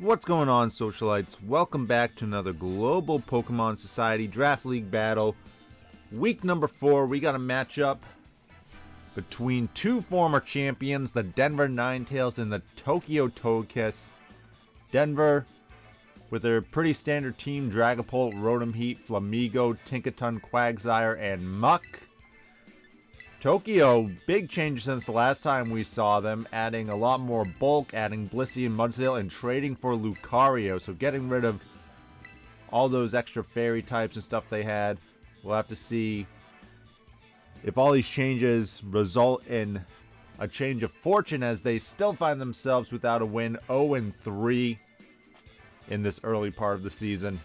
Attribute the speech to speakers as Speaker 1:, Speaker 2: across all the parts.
Speaker 1: What's going on, Socialites? Welcome back to another Global Pokemon Society Draft League battle. Week number 4, we got a matchup between two former champions, the Denver Ninetales and the Tokyo Togekiss. Denver, with their pretty standard team, Dragapult, Rotom-Heat, Flamigo, Tinkaton, Quagsire, and Muck. Tokyo, big change since the last time we saw them, adding a lot more bulk, adding Blissey and Mudsdale, and trading for Lucario. So getting rid of all those extra fairy types and stuff they had. We'll have to see if all these changes result in a change of fortune, as they still find themselves without a win, 0-3 in this early part of the season.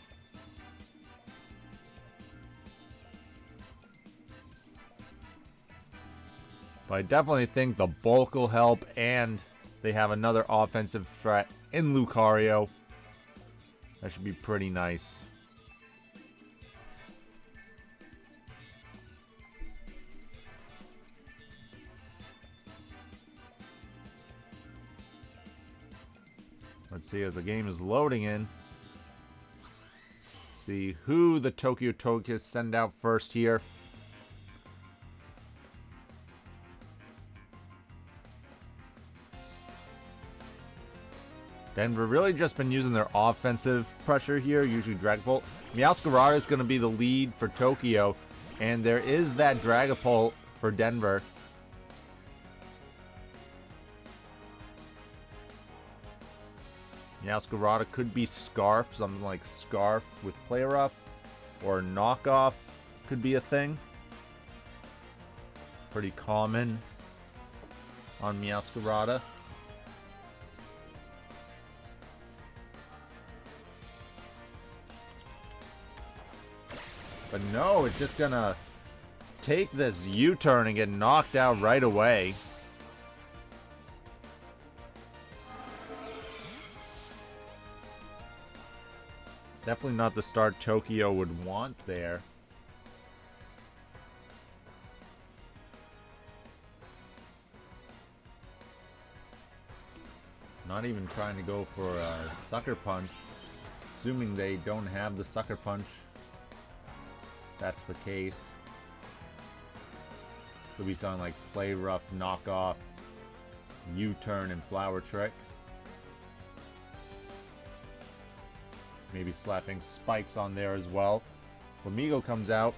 Speaker 1: But I definitely think the bulk will help, and they have another offensive threat in Lucario. That should be pretty nice. Let's see, as the game is loading in, see who the Tokyo Togekiss send out first here. Denver really just been using their offensive pressure here, usually Dragapult. Meowscarada is going to be the lead for Tokyo, and there is that Dragapult for Denver. Meowscarada could be Scarf, something like Scarf with Play Rough, or Knockoff could be a thing. Pretty common on Meowscarada. But no, it's just gonna take this U-turn and get knocked out right away. Definitely not the start Tokyo would want there. Not even trying to go for a Sucker Punch, assuming they don't have the Sucker Punch. That's the case. Could be something like Play Rough, Knockoff, U-turn, and Flower Trick. Maybe slapping spikes on there as well. Flamigo comes out.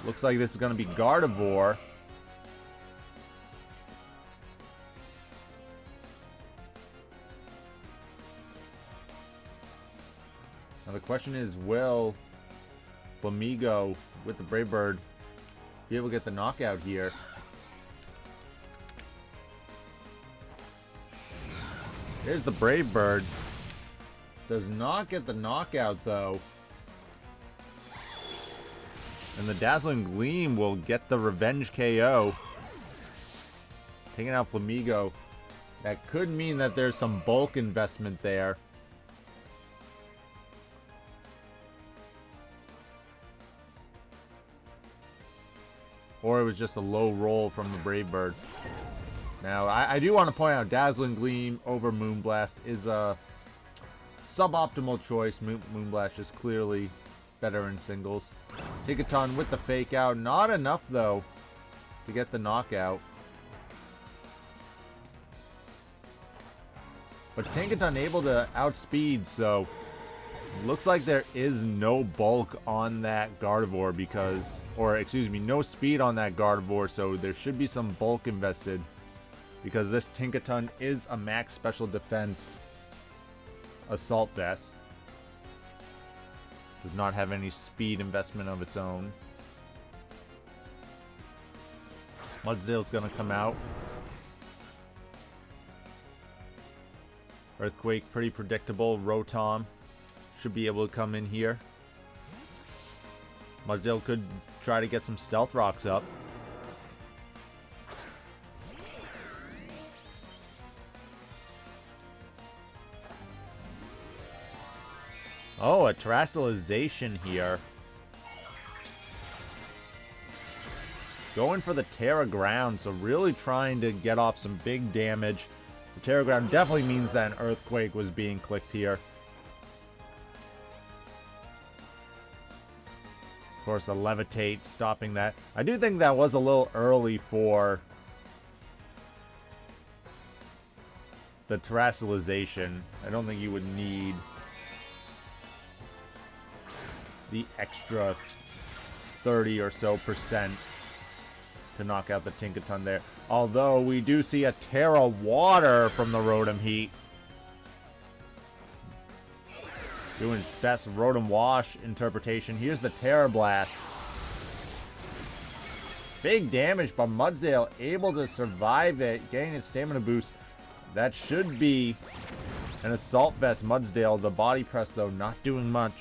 Speaker 1: Looks like this is going to be Gardevoir. Now the question is, will Flamigo with the Brave Bird be able to get the knockout here? Here's the Brave Bird. Does not get the knockout though. And the Dazzling Gleam will get the revenge KO. Taking out Flamigo. That could mean that there's some bulk investment there. Or it was just a low roll from the Brave Bird. Now, I do want to point out Dazzling Gleam over Moonblast is a suboptimal choice. Moonblast is clearly better in singles. Tinkaton with the fake out. Not enough, though, to get the knockout. But Tinkaton able to outspeed, so looks like there is no bulk on that Gardevoir because, or excuse me, no speed on that Gardevoir, so there should be some bulk invested because this Tinkaton is a max special defense assault vest. Does not have any speed investment of its own. Mudsdale's gonna come out. Earthquake, pretty predictable. Rotom should be able to come in here. Mudsdale could try to get some Stealth Rocks up. Oh, a Terastallization here. Going for the Terra Ground, so really trying to get off some big damage. Terra Ground definitely means that an Earthquake was being clicked here. Of course, the Levitate stopping that. I do think that was a little early for the Terrestrialization. I don't think you would need the extra 30 or so percent to knock out the Tinkaton there. Although we do see a Terra Water from the Rotom-Heat. Doing its best Rotom Wash interpretation. Here's the Terra Blast. Big damage, but Mudsdale able to survive it, getting its stamina boost. That should be an Assault Vest Mudsdale. The Body Press, though, not doing much.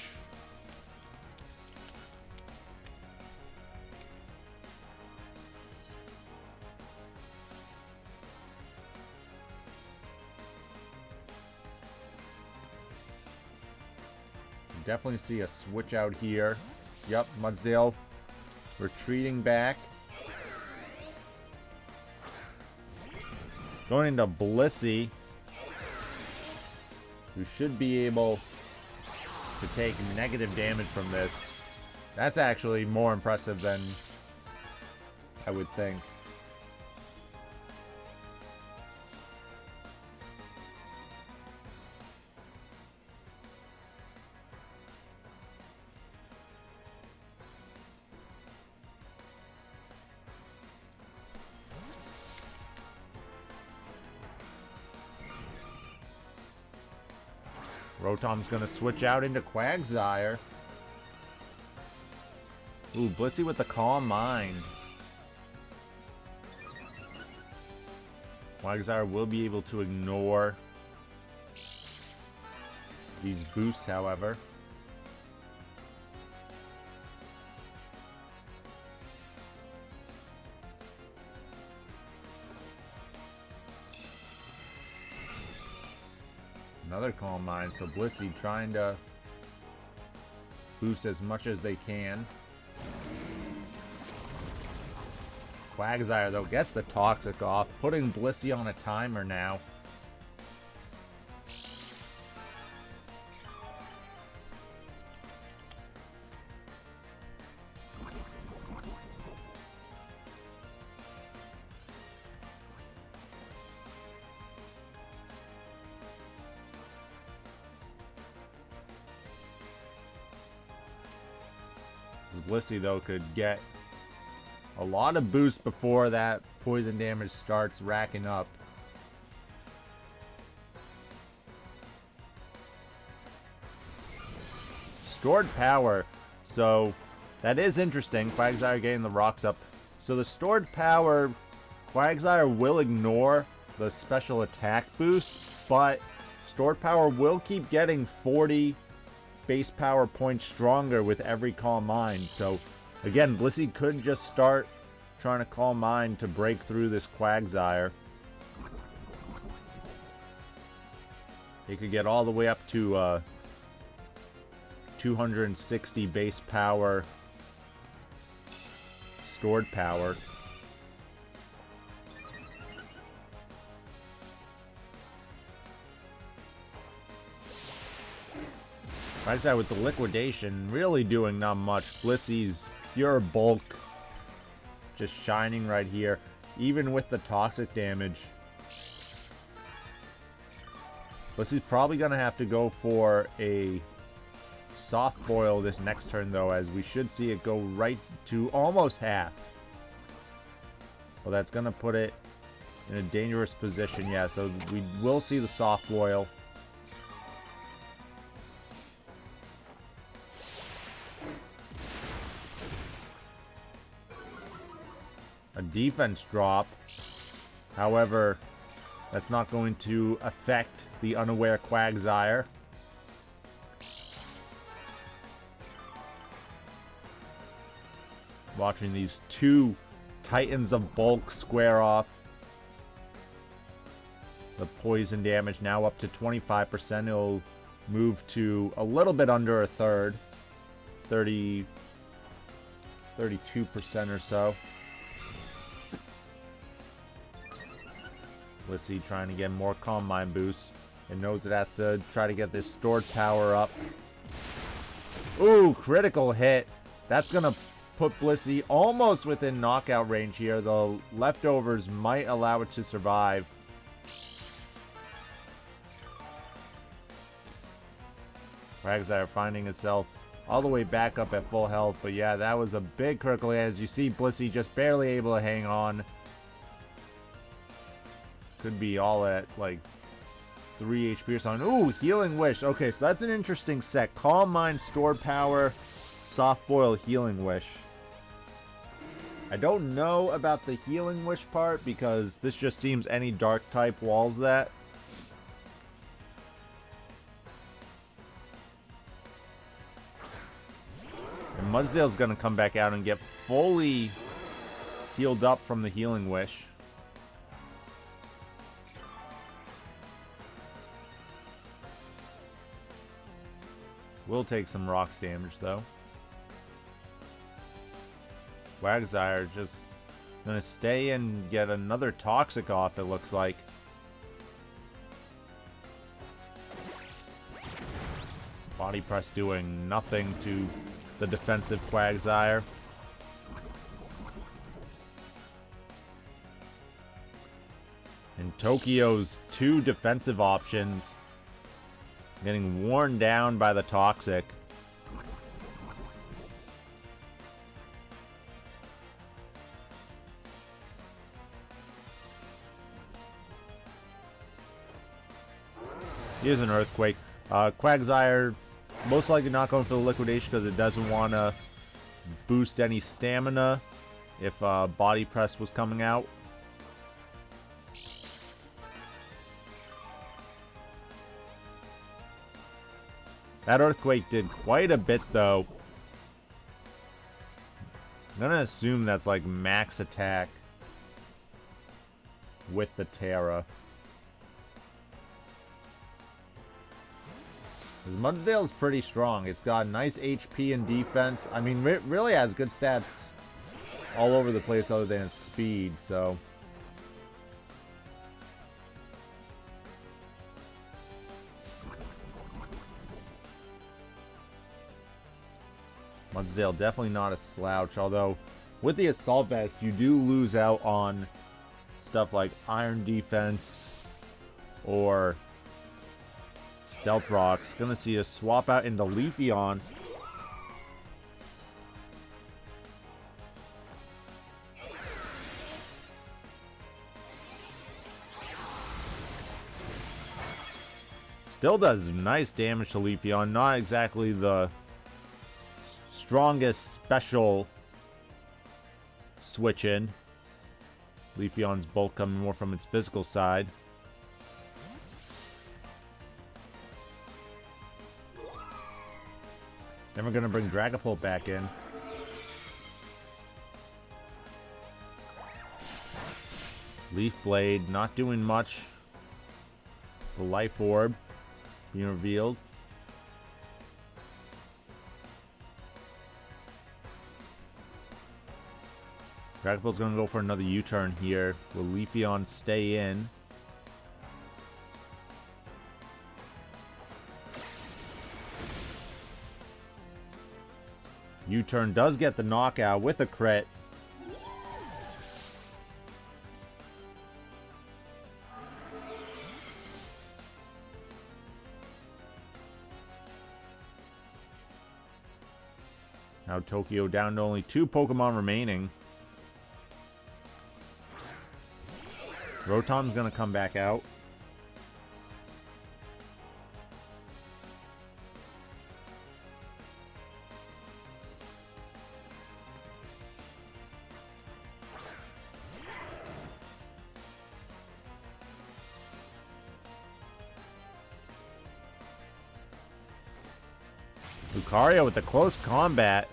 Speaker 1: Definitely see a switch out here. Yep, Mudsdale retreating back. Going into Blissey, who should be able to take negative damage from this. That's actually more impressive than I would think. Rotom's going to switch out into Quagsire. Ooh, Blissey with the Calm Mind. Quagsire will be able to ignore these boosts, however. Another Calm Mind, so Blissey trying to boost as much as they can. Quagsire, though, gets the Toxic off, putting Blissey on a timer now. Blissey, though, could get a lot of boost before that poison damage starts racking up. Stored power. So that is interesting. Quagsire getting the rocks up. So the stored power, Quagsire will ignore the special attack boost, but stored power will keep getting 40 base power points stronger with every Calm Mind. So again, Blissey could just start trying to Calm Mind to break through this Quagsire. He could get all the way up to 260 base power stored power. Quagsire with the liquidation, really doing not much. Blissey's pure bulk just shining right here, even with the toxic damage. Blissey's probably going to have to go for a soft boil this next turn, though, as we should see it go right to almost half. Well, that's going to put it in a dangerous position, yeah, so we will see the soft boil. A defense drop. However, that's not going to affect the unaware Quagsire. Watching these two titans of bulk square off. The poison damage now up to 25%. It'll move to a little bit under a third. 32% or so. Blissey trying to get more Calm Mind boost. It knows it has to try to get this stored power up. Ooh, critical hit. That's going to put Blissey almost within knockout range here. The leftovers might allow it to survive. Quagsire finding itself all the way back up at full health. But yeah, that was a big critical hit. As you see, Blissey just barely able to hang on. Could be all at like 3 HP or something. Ooh, Healing Wish. Okay, so that's an interesting set. Calm Mind, Stored Power, Soft Boil, Healing Wish. I don't know about the Healing Wish part because this just seems any dark type walls that. And Mudsdale's going to come back out and get fully healed up from the Healing Wish. Will take some rocks damage though. Quagsire just gonna stay and get another Toxic off, it looks like. Body Press doing nothing to the defensive Quagsire. And Tokyo's 2 defensive options getting worn down by the Toxic. Here's an Earthquake. Quagsire most likely not going for the Liquidation because it doesn't want to boost any stamina if Body Press was coming out. That Earthquake did quite a bit, though. I'm gonna assume that's like max attack with the Terra. Mudsdale's pretty strong. It's got nice HP and defense. I mean, it really has good stats all over the place other than its speed, so... Mudsdale definitely not a slouch, although with the Assault Vest, you do lose out on stuff like Iron Defense or Stealth Rocks. Gonna see a swap out into Leafeon. Still does nice damage to Leafeon. Not exactly the strongest special switch in. Leafeon's bulk coming more from its physical side. Then we're going to bring Dragapult back in. Leaf Blade not doing much. The Life Orb being revealed. Dragapult's going to go for another U-turn here. Will Leafeon stay in? U-turn does get the knockout with a crit. Now Tokyo down to only 2 Pokemon remaining. Rotom's gonna come back out. Lucario with the close combat,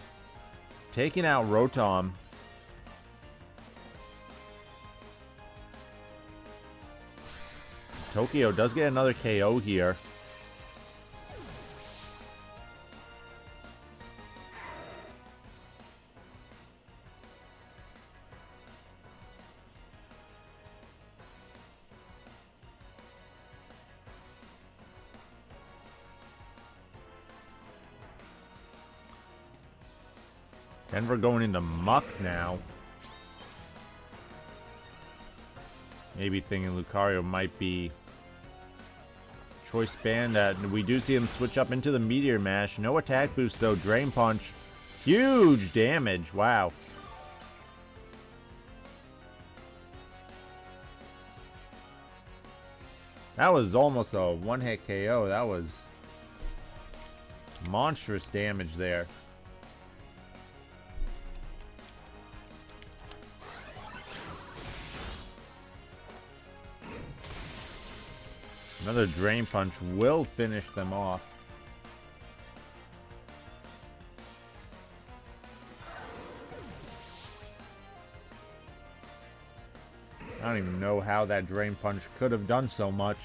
Speaker 1: taking out Rotom. Tokyo does get another KO here. Denver going into Muck now. Maybe thinking Lucario might be choice band. We do see him switch up into the Meteor Mash. No attack boost though. Drain Punch. Huge damage. Wow. That was almost a one-hit KO. That was monstrous damage there. Another Drain Punch will finish them off. I don't even know how that Drain Punch could have done so much.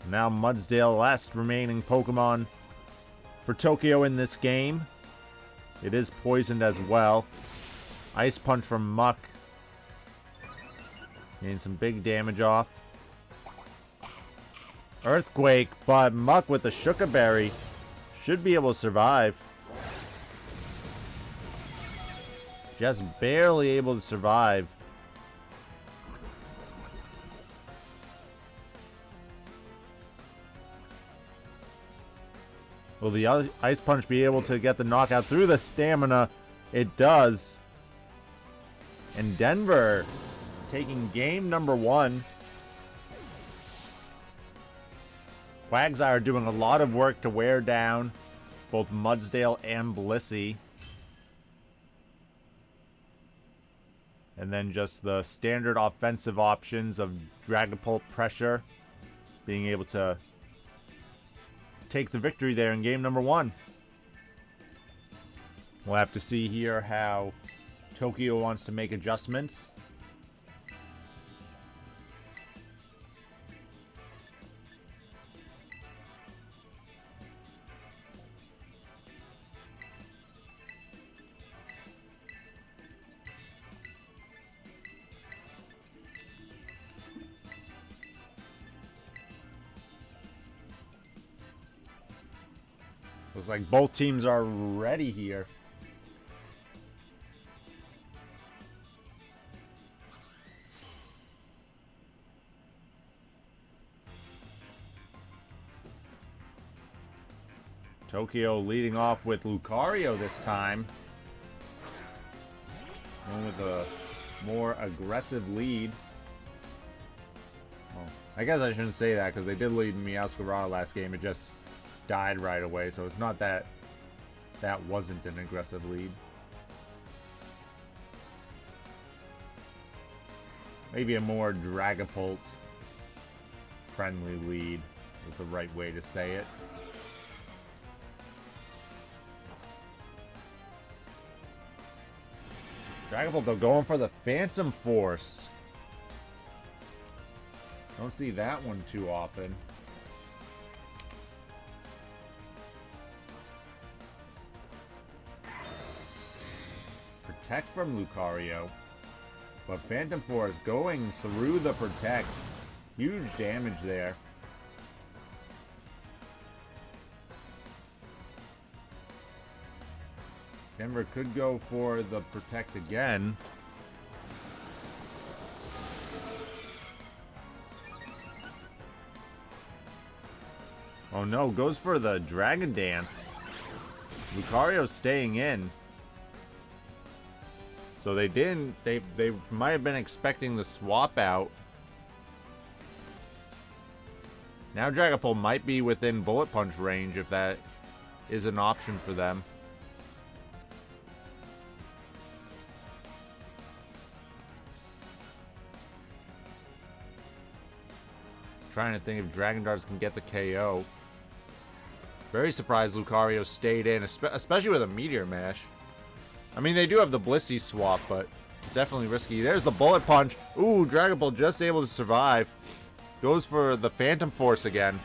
Speaker 1: Now Mudsdale, last remaining Pokemon for Tokyo in this game. It is poisoned as well. Ice Punch from Muck. Getting some big damage off. Earthquake, but Muck with the Shuka Berry should be able to survive. Just barely able to survive. Will the Ice Punch be able to get the knockout through the stamina? It does. And Denver taking game number 1. Quagsire doing a lot of work to wear down both Mudsdale and Blissey. And then just the standard offensive options of Dragapult pressure being able to take the victory there in game number 1. We'll have to see here how Tokyo wants to make adjustments. Looks like both teams are ready here. Tokyo leading off with Lucario this time. Going with a more aggressive lead. Well, I guess I shouldn't say that because they did lead Meowscarada last game. It just died right away, so it's not that that wasn't an aggressive lead. Maybe a more Dragapult friendly lead is the right way to say it. Dragapult though going for the Phantom Force. Don't see that one too often. Protect from Lucario. But Phantom Force going through the Protect. Huge damage there. Denver could go for the Protect again. Oh no, goes for the Dragon Dance. Lucario staying in. So they didn't, they might have been expecting the swap out. Now Dragapult might be within Bullet Punch range if that is an option for them. Trying to think if Dragon Darts can get the KO. Very surprised Lucario stayed in, especially with a Meteor Mash. I mean, they do have the Blissey swap, but it's definitely risky. There's the Bullet Punch. Ooh, Dragapult just able to survive. Goes for the Phantom Force again.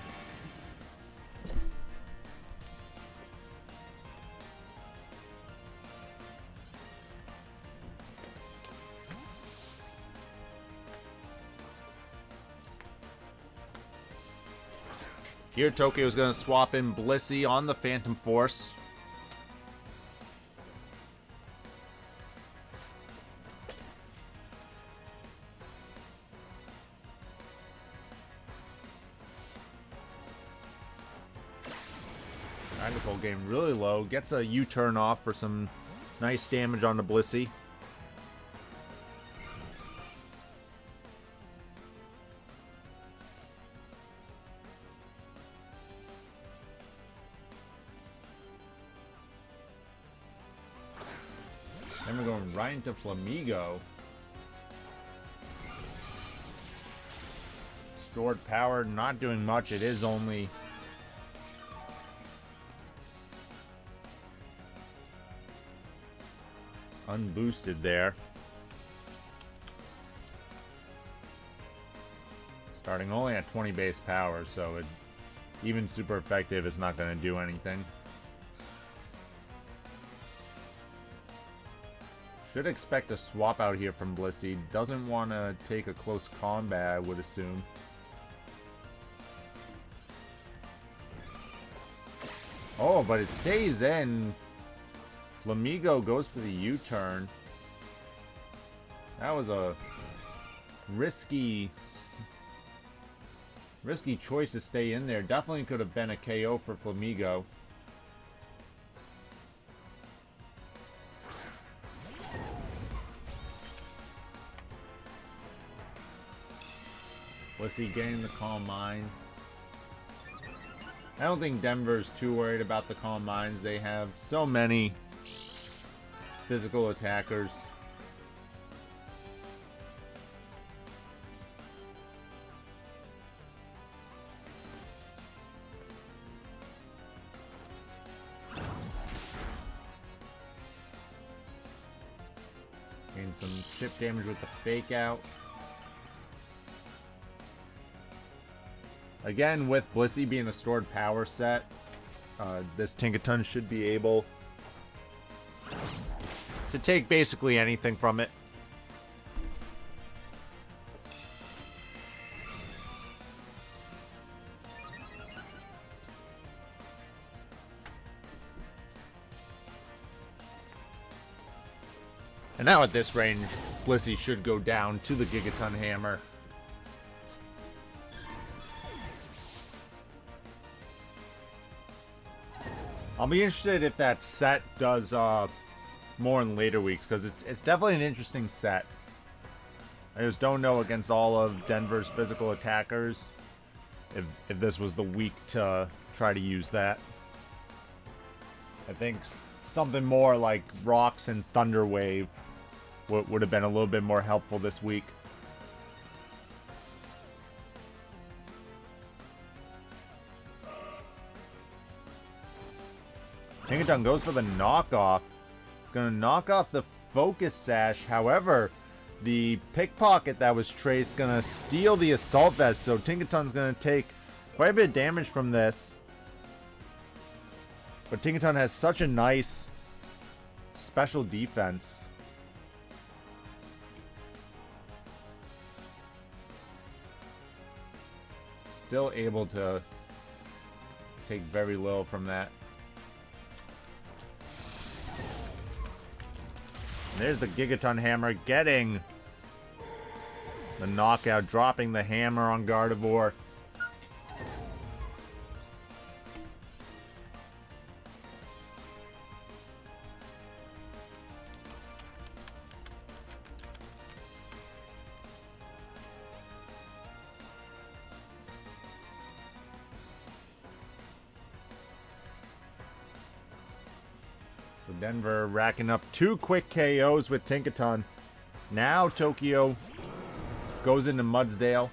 Speaker 1: Here, Tokyo's going to swap in Blissey on the Phantom Force. Dragapult getting really low. Gets a U-turn off for some nice damage on the Blissey. Then we're going right into Flamigo. Stored power, not doing much. It is only unboosted there. Starting only at 20 base power, so even super effective is not going to do anything. Should expect a swap out here from Blissey. Doesn't want to take a close combat, I would assume. Oh, but it stays in. Flamigo goes for the U-turn. That was a risky choice to stay in there. Definitely could have been a KO for Flamigo. Blissey getting the Calm Mind. I don't think Denver's too worried about the Calm Minds. They have so many physical attackers. Getting some chip damage with the fake out. Again, with Blissey being a stored power set, this Tinkaton should be able to take basically anything from it. And now at this range, Blissey should go down to the Gigaton Hammer. I'll be interested if that set does more in later weeks, because it's definitely an interesting set. I just don't know against all of Denver's physical attackers if this was the week to try to use that. I think something more like Rocks and Thunder Wave would have been a little bit more helpful this week. Tinkaton goes for the knockoff. Gonna knock off the Focus Sash. However, the Pickpocket that was traced gonna steal the Assault Vest. So Tinkaton's gonna take quite a bit of damage from this. But Tinkaton has such a nice special defense. Still able to take very little from that. There's the Gigaton Hammer getting the knockout, dropping the hammer on Gardevoir. Denver racking up 2 quick KOs with Tinkaton. Now Tokyo goes into Mudsdale.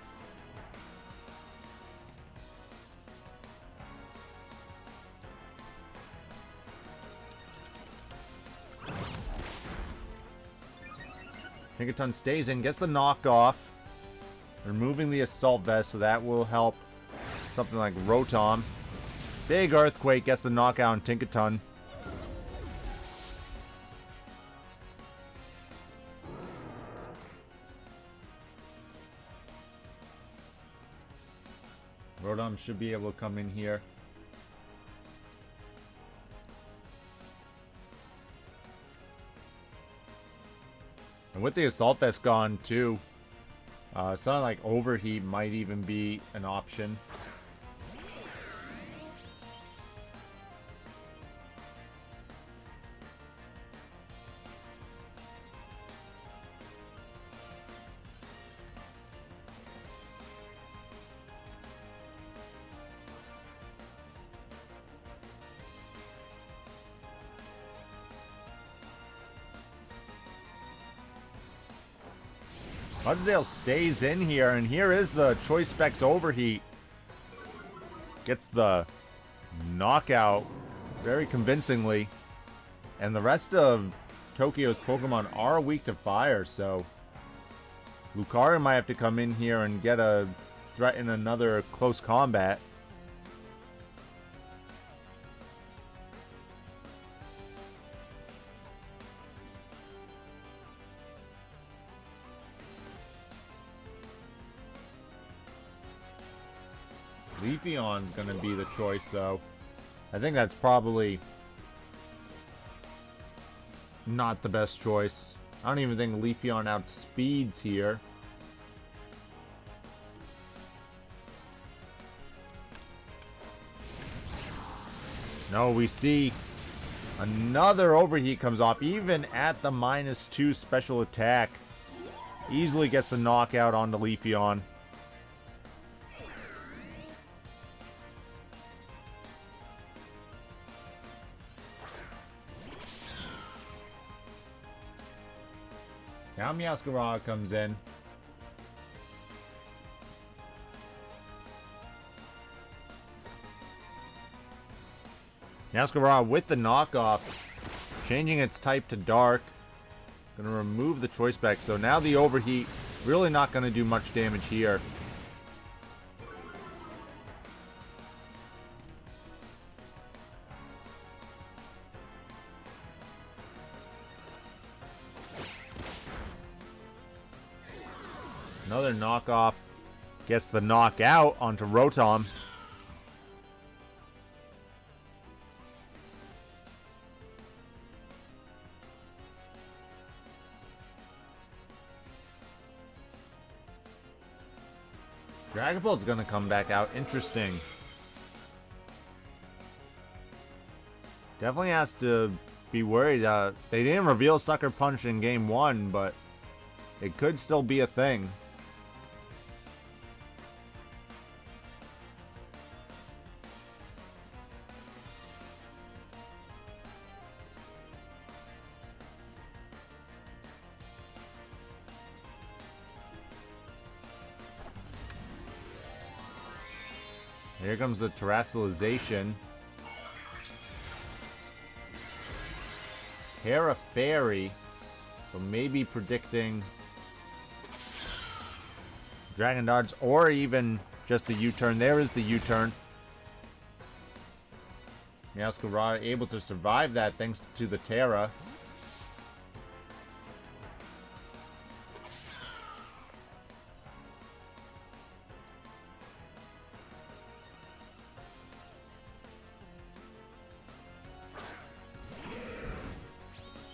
Speaker 1: Tinkaton stays in, gets the knockoff, removing the Assault Vest, so that will help something like Rotom. Big Earthquake gets the knockout on Tinkaton. Rotom should be able to come in here. And with the Assault Vest gone too, something like Overheat might even be an option. Mudsdale stays in here, and here is the Choice Specs Overheat. Gets the knockout very convincingly. And the rest of Tokyo's Pokemon are weak to fire, so Lucario might have to come in here and get a threat in another close combat. Leafeon's gonna be the choice, though. I think that's probably not the best choice. I don't even think Leafeon outspeeds here. No, we see another Overheat comes off, even at the -2 special attack. Easily gets the knockout onto Leafeon. Now Meowscarada comes in. Meowscarada with the knockoff, changing its type to dark. Gonna remove the Choice Spec, so now the Overheat really not gonna do much damage here. Another knockoff gets the knockout onto Rotom. Dragapult's gonna come back out. Interesting. Definitely has to be worried. They didn't reveal Sucker Punch in Game 1, but it could still be a thing. Here comes the Terrestrialization. Terra Fairy. So maybe predicting Dragon Dodge or even just the U-turn. There is the U-turn. Meowscarada able to survive that thanks to the Terra.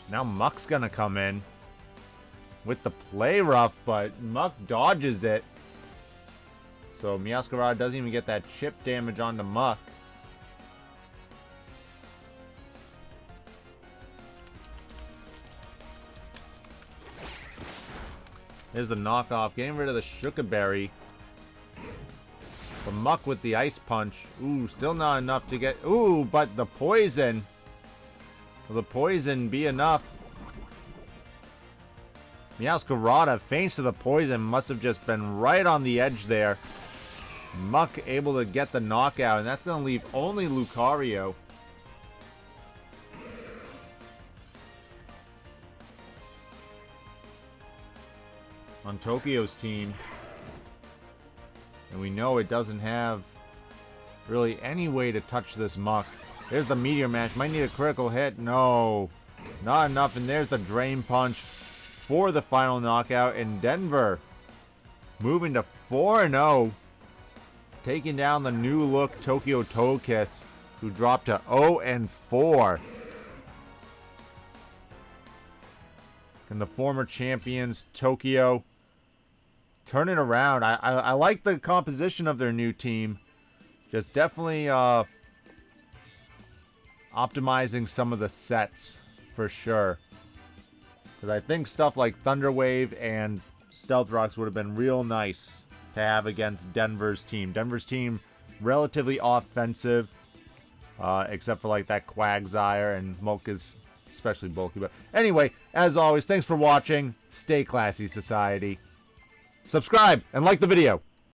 Speaker 1: Now Muck's gonna come in with the Play Rough, but Muck dodges it. So Meowscarada doesn't even get that chip damage onto Muck. There's the knockoff, getting rid of the Shuka Berry. The Muck with the Ice Punch. Ooh, still not enough to get... Ooh, but the Poison... Will the poison be enough? Meowscarada feints to the poison. Must have just been right on the edge there. Muck able to get the knockout, and that's going to leave only Lucario. On Tokyo's team. And we know it doesn't have really any way to touch this Muck. There's the Meteor Mash. Might need a critical hit. No. Not enough. And there's the Drain Punch for the final knockout. And Denver moving to 4-0. taking down the new look Tokyo Togekiss, who dropped to 0-4. And the former champions, Tokyo, turning around. I like the composition of their new team. Just definitely optimizing some of the sets for sure. Because I think stuff like Thunder Wave and Stealth Rocks would have been real nice to have against Denver's team. Denver's team, relatively offensive, except for like that Quagsire, and Mulk is especially bulky. But anyway, as always, thanks for watching. Stay classy, society. Subscribe and like the video.